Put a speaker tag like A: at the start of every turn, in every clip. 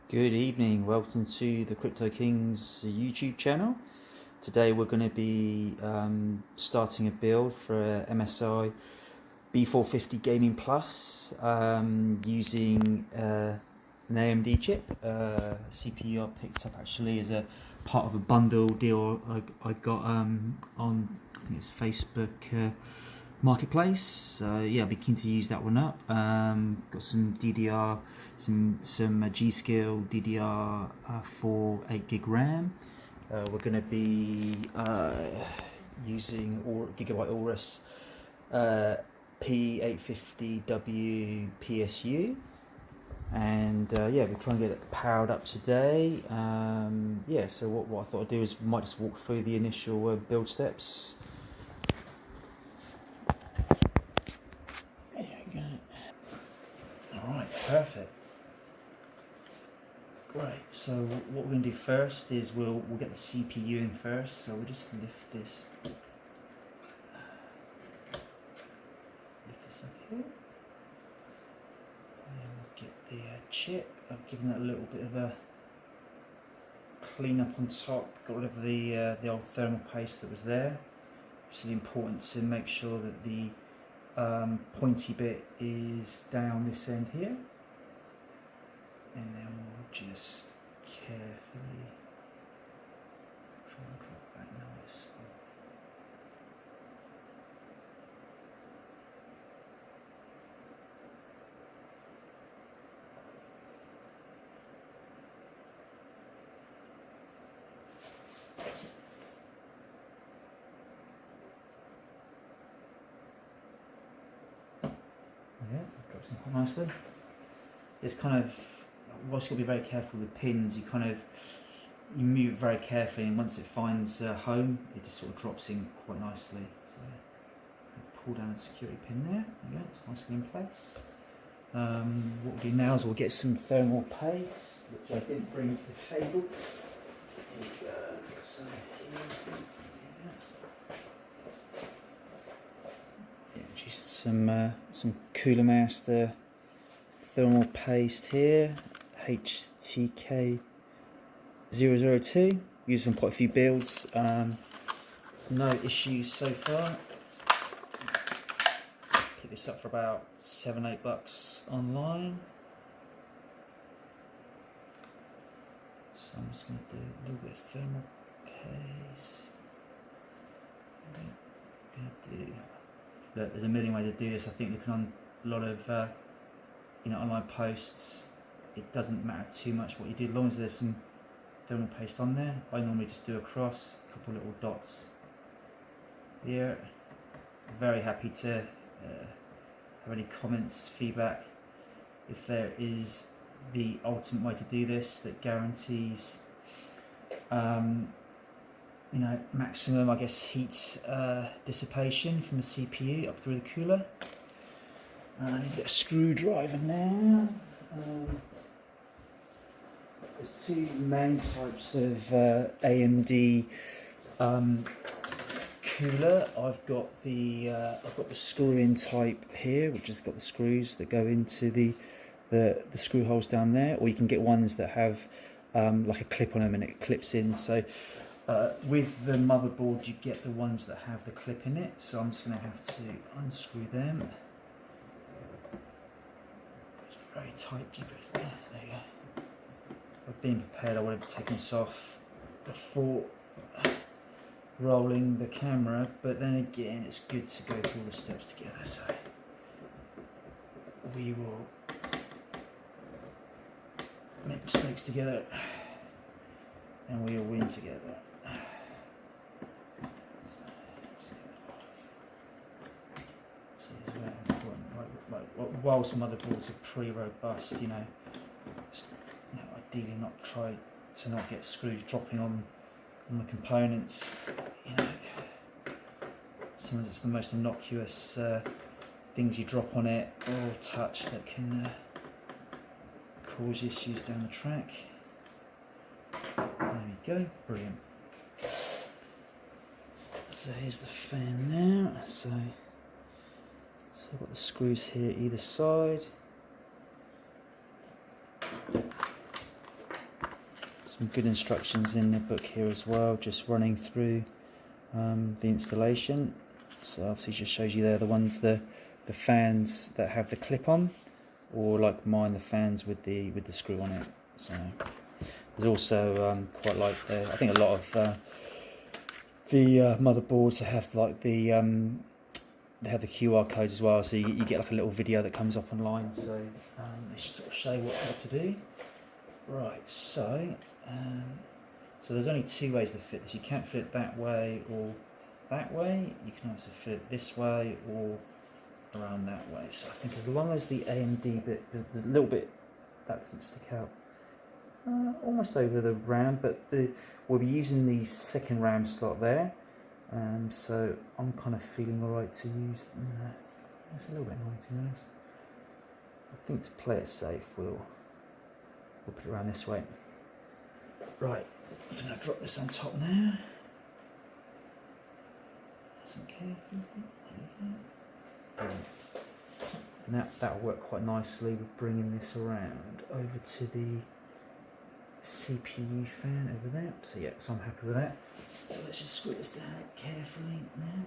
A: Good evening, welcome to the Crypto Kings YouTube channel. Today we're going to be starting a build for a MSI B450 Gaming Plus using an AMD chip, CPU I picked up actually as a part of a bundle deal I got on I think it's Facebook Marketplace. Yeah, I'll be keen to use that one up. Got some DDR, some G-Skill DDR4 8GB RAM. We're going to be using Gigabyte Aorus P850W PSU, and yeah, we're trying to get it powered up today. Yeah, so what I thought I'd do is might just walk through the initial build steps. Alright, perfect. Great, so what we're going to do first is we'll get the CPU in first, so we'll just lift this up here. And we'll get the chip. I've given that a little bit of a clean up on top, got rid of the old thermal paste that was there. It's really important to make sure that the pointy bit is down this end here, and then we'll just carefully try and drop that nice. Yeah, drops in quite nicely. It's kind of, whilst you've got to be very careful with the pins, you move very carefully, and once it finds home, it just sort of drops in quite nicely. So pull down the security pin there. There you go, it's nicely in place. What we'll do now is we'll get some thermal paste, which I didn't bring to the table. Here we go. So yeah, just some Cooler Master thermal paste here, HTK002. Used on quite a few builds. No issues so far. Pick this up for about $7-8 online. So I'm just going to do a little bit of thermal paste. Look, there's a million ways to do this. I think looking on a lot of online posts, it doesn't matter too much what you do, as long as there's some thermal paste on there. I normally just do a cross, a couple little dots here. Very happy to have any comments, feedback. If there is the ultimate way to do this that guarantees maximum, I guess, heat dissipation from the CPU up through the cooler. I need to get a screwdriver now. There's two main types of AMD cooler. I've got the screw-in type here, which has got the screws that go into the screw holes down there, or you can get ones that have like a clip on them and it clips in. So with the motherboard, you get the ones that have the clip in it. So I'm just going to have to unscrew them. It's very tight, jeepers. There you go. I've been prepared. I would have taken this off before rolling the camera, but then again, it's good to go through all the steps together. So we will make mistakes together, and we will win together. While some motherboards are pretty robust, ideally try to not get screws dropping on the components. Sometimes it's the most innocuous things you drop on it or touch that can cause issues down the track. There we go, brilliant. So here's the fan now. So I've got the screws here either side. some good instructions in the book here as well, just running through the installation. So obviously just shows you there the ones, the fans that have the clip on, or like mine, the fans with the screw on it. So there's also quite like I think a lot of the motherboards have like the they have the QR codes as well, so you get like a little video that comes up online. So they should sort of show you what to do. Right, so there's only two ways to fit this. You can't fit it that way or that way. You can also fit it this way or around that way. So I think as long as the AMD bit, there's a little bit that doesn't stick out almost over the RAM, but we'll be using the second RAM slot there. So I'm kind of feeling alright to use that. It's a little bit annoying, to be honest. I think to play it safe, we'll put it around this way. Right, so I'm going to drop this on top now. That's okay. And that'll work quite nicely with bringing this around over to the CPU fan over there. So yeah, so I'm happy with that. So let's just screw this down carefully now.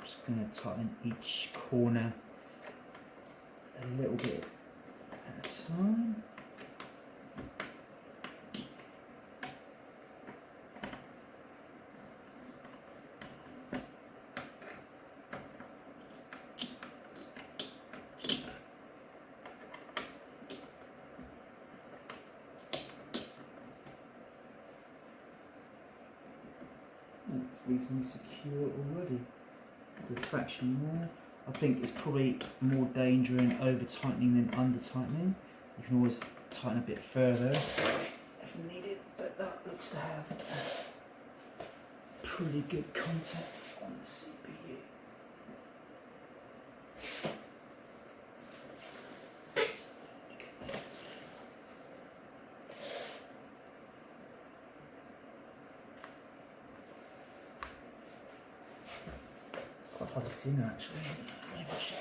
A: Just going to tighten each corner a little bit at a time. It's reasonably secure already. A fraction more. I think it's probably more danger in over tightening than under tightening. You can always tighten a bit further if needed, but that looks to have pretty good contact on the CPU. Quite hard to see now, actually. Maybe I should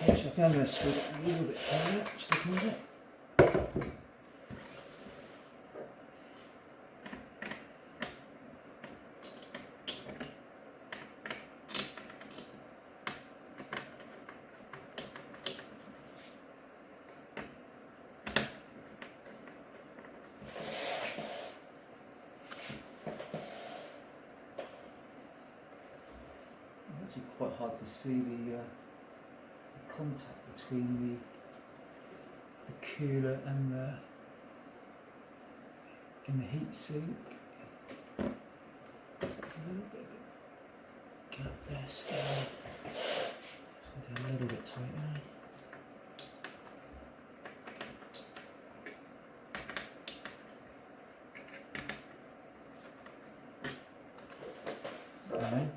A: do. Actually, I think I'm going to screw it a little bit further, just looking at it. Quite hard to see the contact between the cooler and in the heat sink. There's a little bit of a gap there still. Just going to do a little bit tighter.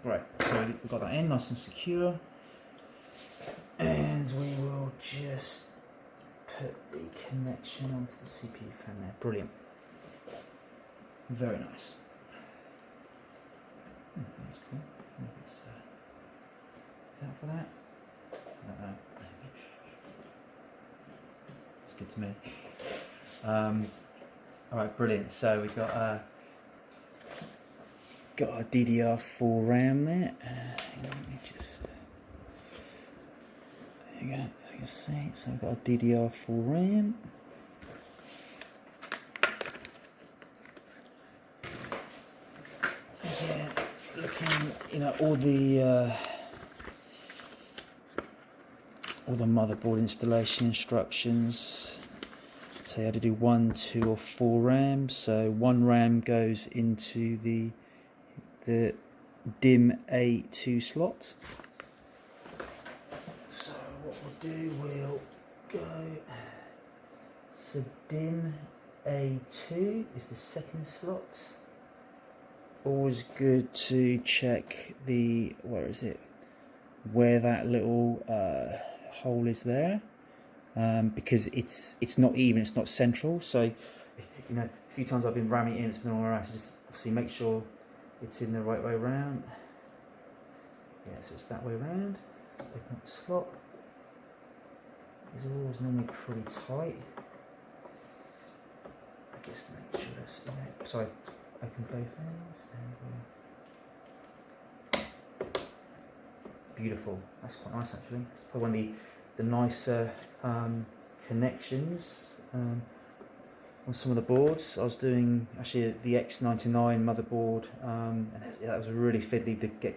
A: Right, so we've got that in nice and secure, and we will just put the connection onto the CPU fan there. Brilliant, very nice. That's cool. Is that for that? I don't know. It's good to me. All right, brilliant. So we've got a DDR4 RAM there. Let me just. There you go. As you can see, so I've got a DDR4 RAM. Again, looking, all the motherboard installation instructions. So you had to do 1, 2, or 4 RAM. So 1 RAM goes into the DIMM A2 slot. So what we'll do, we'll go. So DIMM A2 is the second slot. Always good to check where that little hole is there. because it's not even, it's not central. So, you know, a few times I've been ramming it in, it's been all around. So just obviously make sure it's in the right way around. Yeah, so it's that way around. Let's open up the slot. These are always normally pretty tight. I guess to make sure that's, you know, sorry, open both ends and beautiful. That's quite nice actually. It's probably one of the nicer connections on some of the boards. I was doing actually the X99 motherboard, and that was really fiddly to get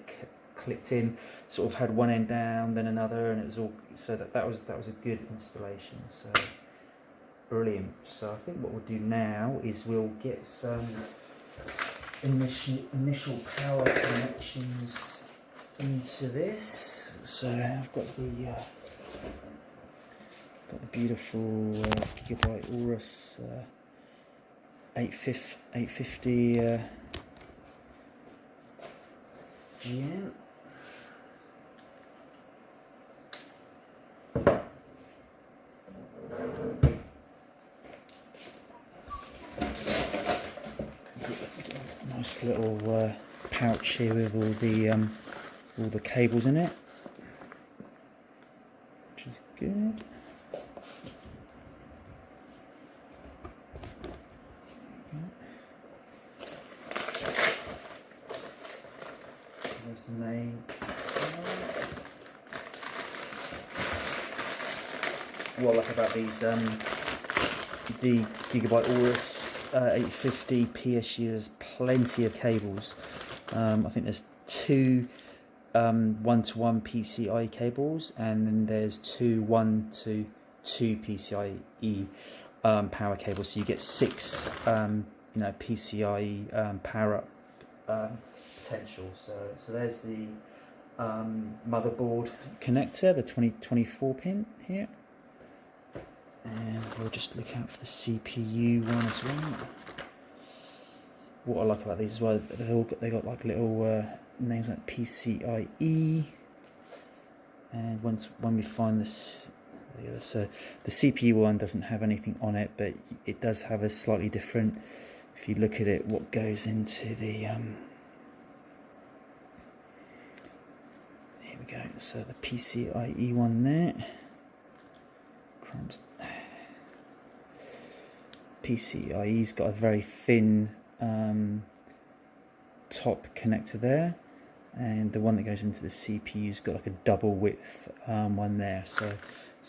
A: clicked in. Sort of had one end down, then another, and it was all, so that was a good installation. So brilliant. So I think what we'll do now is we'll get some initial power connections into this. So I've got the beautiful Gigabyte Aorus 850 GM. Nice little pouch here with all the cables in it, which is good. There's the main. What I like about these, the Gigabyte Aorus 850 PSU, there's plenty of cables. I think there's two 1-to-1 PCIe cables, and then there's two 1-to-2 PCIe power cables. So you get 6 PCIe power up potential. So there's the motherboard connector, the 24 pin here. And we'll just look out for the CPU one as well. What I like about these as well, they got like little names like PCIe. And when we find this, so the CPU one doesn't have anything on it, but it does have a slightly different. If you look at it, what goes into the here we go. So the PCIe one there. PCIe's got a very thin top connector there, and the one that goes into the CPU's got like a double width one there. So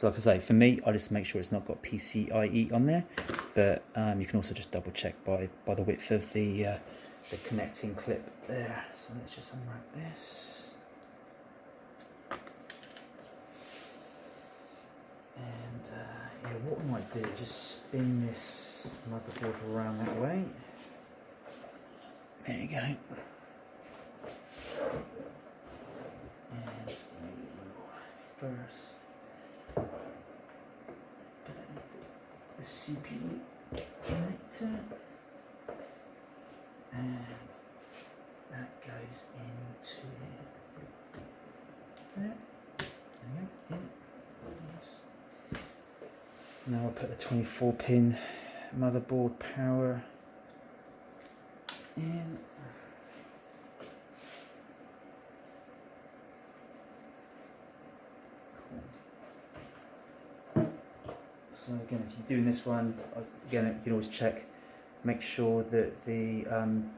A: like I say, for me, I just make sure it's not got PCIe on there, but you can also just double check by the width of the connecting clip there. So let's just unwrap this. And yeah, what I might do is just spin this motherboard around that way. There you go. And we will first put in the CPU connector, and that goes into there. There we go. Yes. Now I'll put the 24 pin motherboard power in. Cool. So again, if you're doing this one, again you can always check, make sure that the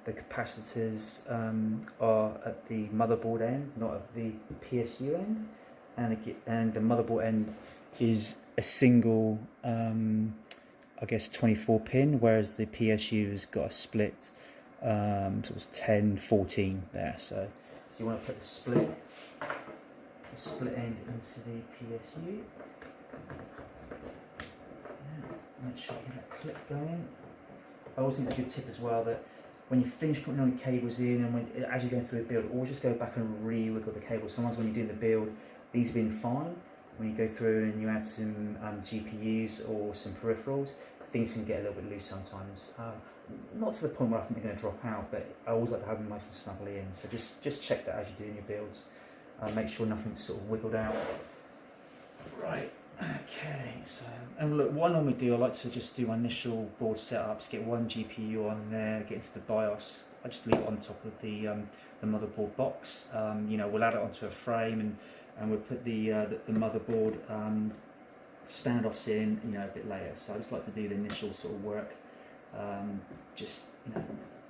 A: capacitors are at the motherboard end, not at the PSU end, and the motherboard end is a single, I guess 24 pin, whereas the PSU has got a split, so it's 10-14 there. So you want to put the split end into the PSU. Yeah, make sure you get that clip going. I always think it's a good tip as well that when you finish putting all your cables in, and as you're going through a build, always just go back and re-wiggle the cables. Sometimes when you're doing the build, these have been fine. When you go through and you add some GPUs or some peripherals, things can get a little bit loose sometimes. Not to the point where I think they're going to drop out, but I always like to have them nice and snugly in. So just check that as you're doing your builds. Make sure nothing's sort of wiggled out. Right, Okay, so, and look, what I normally do, I like to just do my initial board setups, get one GPU on there, get into the BIOS. I just leave it on top of the motherboard box. You know, we'll add it onto a frame, and we'll put the motherboard standoffs in, you know, a bit later. So I just like to do the initial sort of work, just, you know,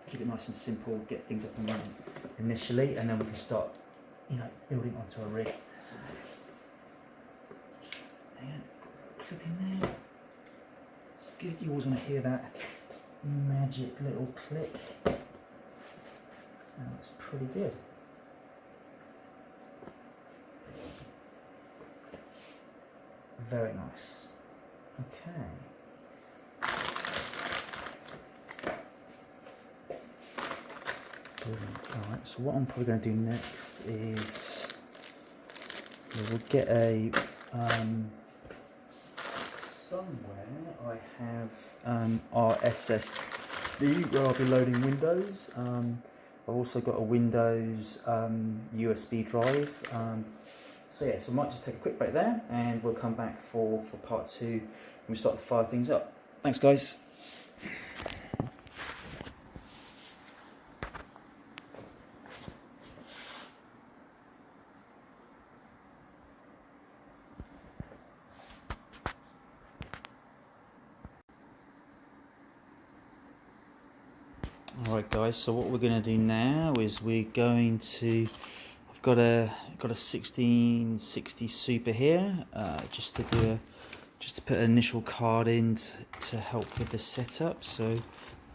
A: keep it nice and simple, get things up and running initially, and then we can start, you know, building onto a rig. So, clip in there. It's good. You always want to hear that magic little click. That's pretty good. Very nice. Okay. Brilliant. Alright, so what I'm probably going to do next is we'll get a somewhere I have our SSD where I'll be loading Windows. I've also got a Windows USB drive. So yeah, so I might just take a quick break there, and we'll come back for part 2 and we start to fire things up. Thanks, guys. Alright guys, so what we're going to do now is we're going to, I've got a 1660 Super here, just to put an initial card in to help with the setup. So I'm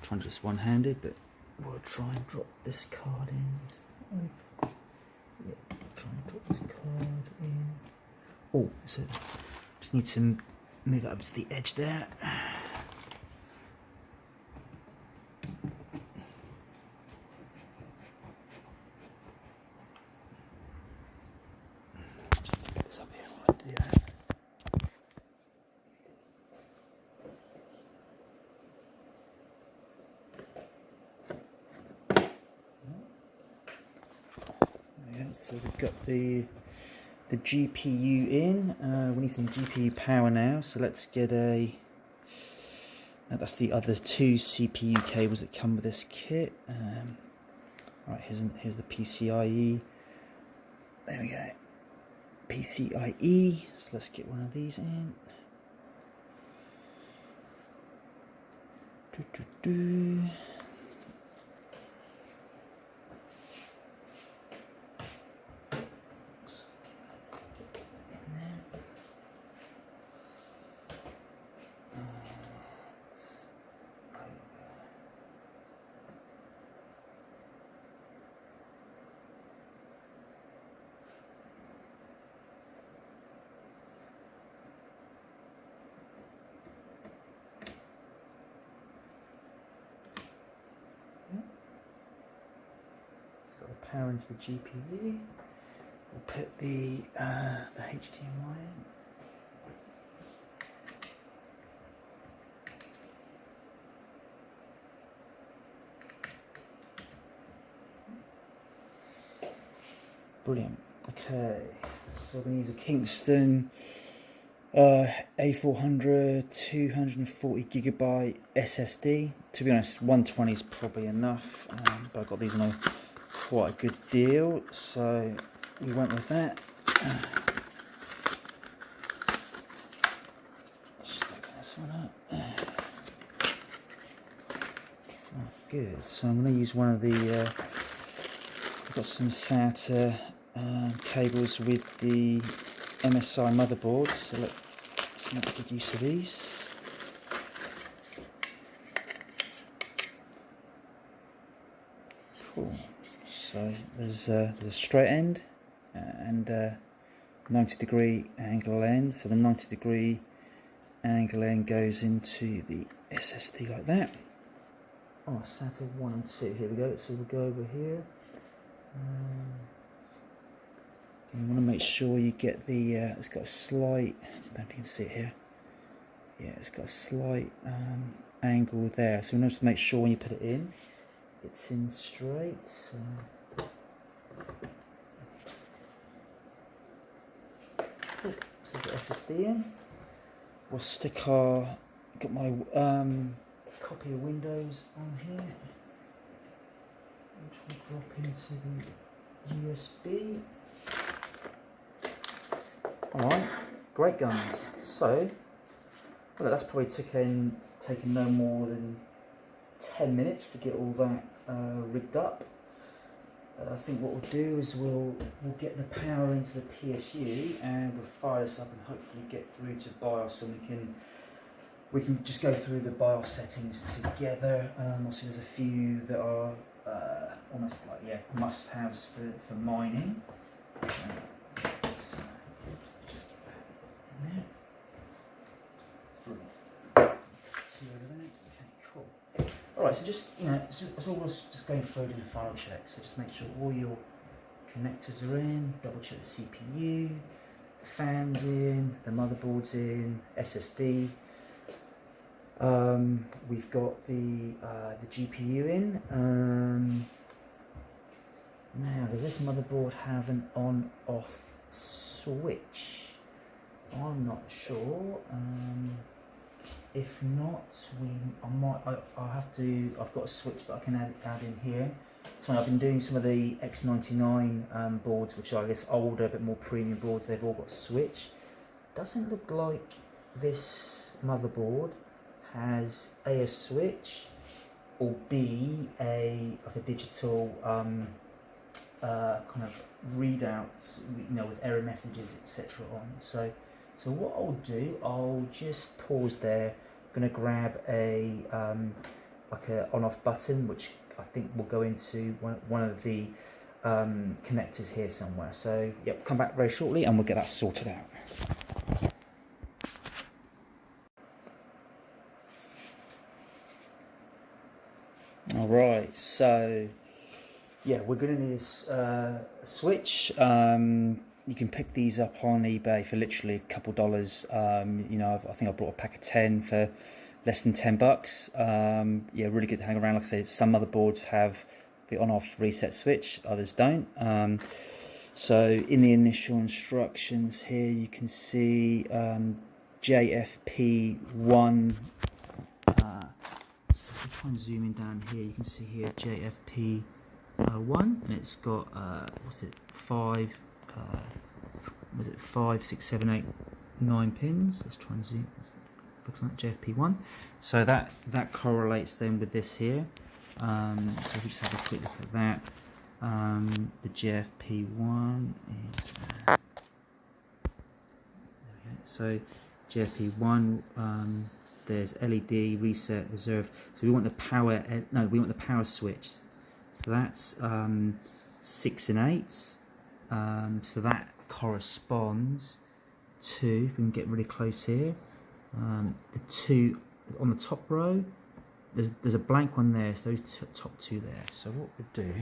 A: trying to do this one-handed, but we'll try and drop this card in. Yeah, try and drop this card in. Oh, so just need to move that up to the edge there. So we've got the GPU in. We need some GPU power now, so let's get that's the other 2 CPU cables that come with this kit. Right, here's the PCIe. There we go. PCIe. So let's get one of these in. Power into the GPU. We'll put the HDMI in. Brilliant. Okay, so we're going to use a Kingston A400 240 gigabyte SSD. To be honest, 120 is probably enough, but I got these on a quite a good deal, so we went with that. Let's just open this one up. Oh, good. So I'm going to use one of the I've got some SATA cables with the MSI motherboard, so let's make good use of these. Cool. So there's a straight end and 90-degree angle end. So the 90-degree angle end goes into the SSD like that. Oh, SATA 1 and 2. Here we go. So we'll go over here. You want to make sure you get the. It's got a slight. I don't know if you can see it here. Yeah, it's got a slight angle there. So we want to make sure when you put it in, it's in straight. So cool. So the SSD in. we'll got my copy of Windows on here, which will drop into the USB. Alright, great guns. So, well, that's probably taken no more than 10 minutes to get all that rigged up. I think what we'll do is we'll get the power into the PSU and we'll fire this up and hopefully get through to BIOS, and we can just go through the BIOS settings together. Also, there's a few that are almost like must-haves for mining. So just get that in there. Brilliant. Okay, cool. Alright, so just, it's always just going through the final check. So just make sure all your connectors are in, double check the CPU, the fan's in, the motherboard's in, SSD. We've got the GPU in. Now, does this motherboard have an on-off switch? I'm not sure. If not, I've got a switch that I can add in here. So I've been doing some of the X99 boards, which are, I guess, older, a bit more premium boards. They've all got a switch. Doesn't look like this motherboard has A, a switch, or B, like a digital kind of readouts, with error messages, etc. on. So what I'll do, I'll just pause there. I'm going to grab a like a on-off button, which I think will go into one of the connectors here somewhere. So yep, come back very shortly and we'll get that sorted out. Alright, so yeah, we're going to need a switch. You can pick these up on eBay for literally a couple dollars. I think I bought a pack of 10 for less than $10. Yeah, really good to hang around. Like I say, some motherboards have the on-off reset switch, others don't. So in the initial instructions here, you can see JFP1. So if we try and zoom in down here, you can see here JFP1, and it's got 5, 6, 7, 8, 9 pins. Let's try and zoom. Focus on that JFP1. So that correlates then with this here. So if we just have a quick look at that, the JFP1 is there we go. So JFP1, there's LED, reset, reserve. So we want the power. We want the power switch. So that's 6 and 8. So that corresponds to, if we can get really close here, the two on the top row. There's a blank one there, so those top two there. So what we'll do,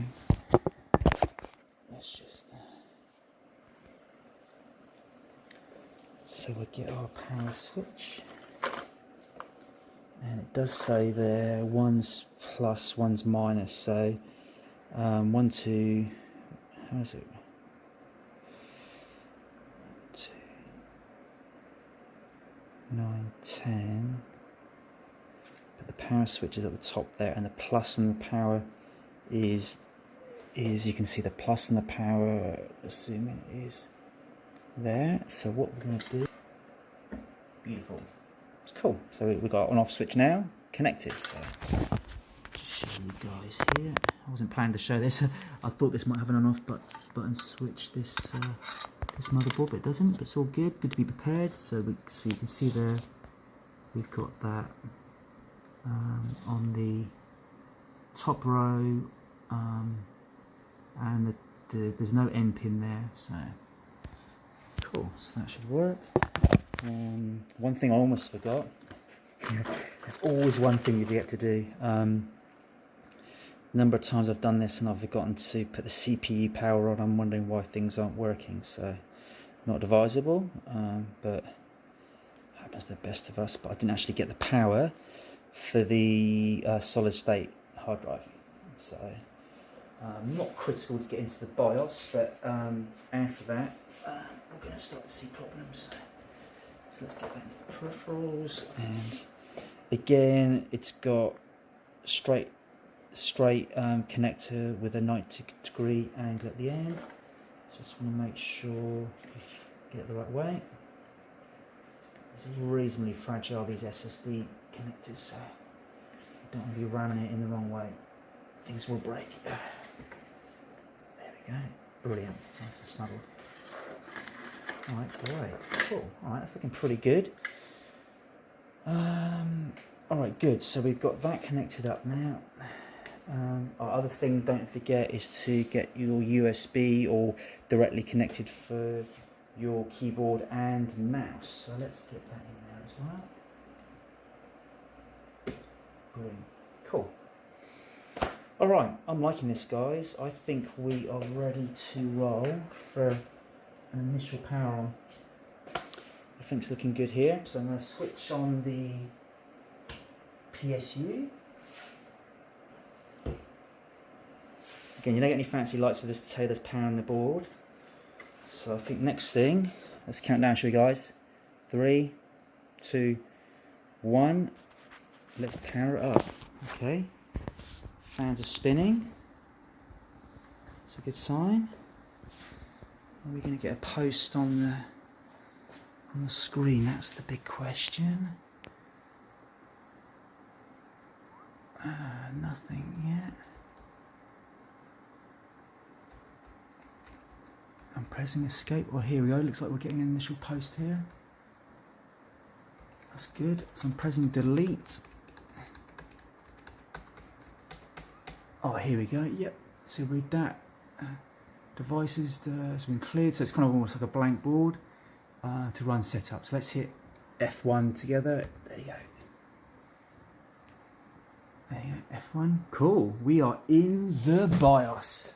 A: let's just so we'll get our power switch, and it does say there one's plus, one's minus. So 1, 2, how is it? 2, 9, 10. But the power switch is at the top there, and the plus and the power is you can see the plus and the power, assuming is there. So what we're going to do, beautiful, it's cool. So we've got an off switch now connected. So just show you guys here. I wasn't planning to show this. I thought this might have an on-off button switch, this motherboard, but it doesn't. But it's all good. Good to be prepared. So you can see there, we've got that on the top row, and there's no end pin there. So cool. So that should work. One thing I almost forgot. There's always one thing you forget to do. A number of times I've done this and I've forgotten to put the CPU power on. I'm wondering why things aren't working. So not advisable, but happens to the best of us. But I didn't actually get the power for the solid state hard drive. So not critical to get into the BIOS, but after that we're going to start to see problems. So So let's get back to the peripherals, and again it's got straight connector with a 90-degree angle at the end. Just want to make sure we get it the right way. It's reasonably fragile, these SSD connectors, so you don't want to be ramming it in the wrong way. Things will break. There we go. Brilliant. Nice and snuggled. Alright, great. Cool. Alright, that's looking pretty good. Alright, good. So we've got that connected up now. Our other thing, don't forget, is to get your USB or directly connected for your keyboard and mouse. So let's get that in there as well. Brilliant. Cool. Alright, I'm liking this, guys. I think we are ready to roll for an initial power on. I think it's looking good here. So I'm going to switch on the PSU. Again, you don't get any fancy lights, so just tell you there's power on the board. So I think next thing, let's count down, shall we, guys? 3, 2, 1. Let's power it up. Okay. Fans are spinning. That's a good sign. Are we going to get a post on the screen? That's the big question. Nothing yet. I'm pressing escape. Well, here we go. Looks like we're getting an initial post here. That's good. So I'm pressing delete. Oh, here we go. Yep. So read that. Devices has been cleared. So it's kind of almost like a blank board to run setup. So let's hit F1 together. There you go. There you go. F1. Cool. We are in the BIOS.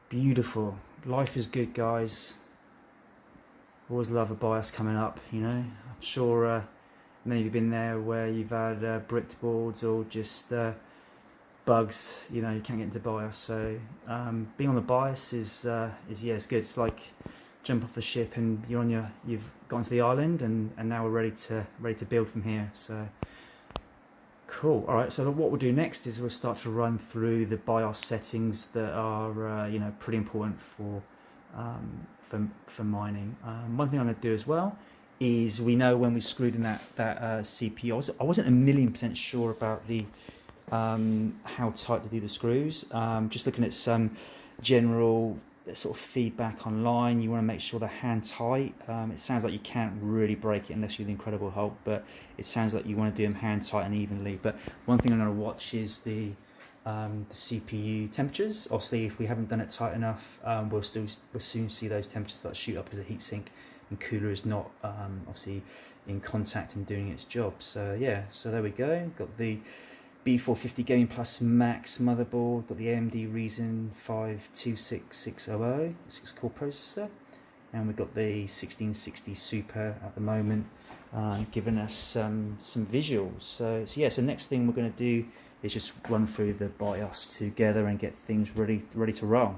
A: Beautiful. Life is good, guys. Always love a BIOS coming up, you know. I'm sure many of you have been there where you've had bricked boards or just bugs, you know, you can't get into BIOS. So being on the BIOS is yeah, it's good. It's like jump off the ship and you've gone to the island, and now we're ready to build from here. So cool. All right, so what we'll do next is we'll start to run through the BIOS settings that are you know, pretty important for mining. One thing I'm going to do as well is, we know when we screwed in that CPU, I wasn't 1,000,000% sure about the how tight to do the screws. Just looking at some general sort of feedback online, you want to make sure they're hand tight. It sounds like you can't really break it unless you're the Incredible Hulk, but it sounds like you want to do them hand tight and evenly. But one thing I'm going to watch is the CPU temperatures. Obviously, if we haven't done it tight enough, we'll soon see those temperatures start to shoot up because the heatsink and cooler is not obviously in contact and doing its job. So yeah, so there we go. Got the B450 Gaming Plus Max motherboard, got the AMD Ryzen 5 26600 6-core processor, and we've got the 1660 Super at the moment, giving us some visuals. So yeah, so next thing we're going to do is just run through the BIOS together and get things ready to roll.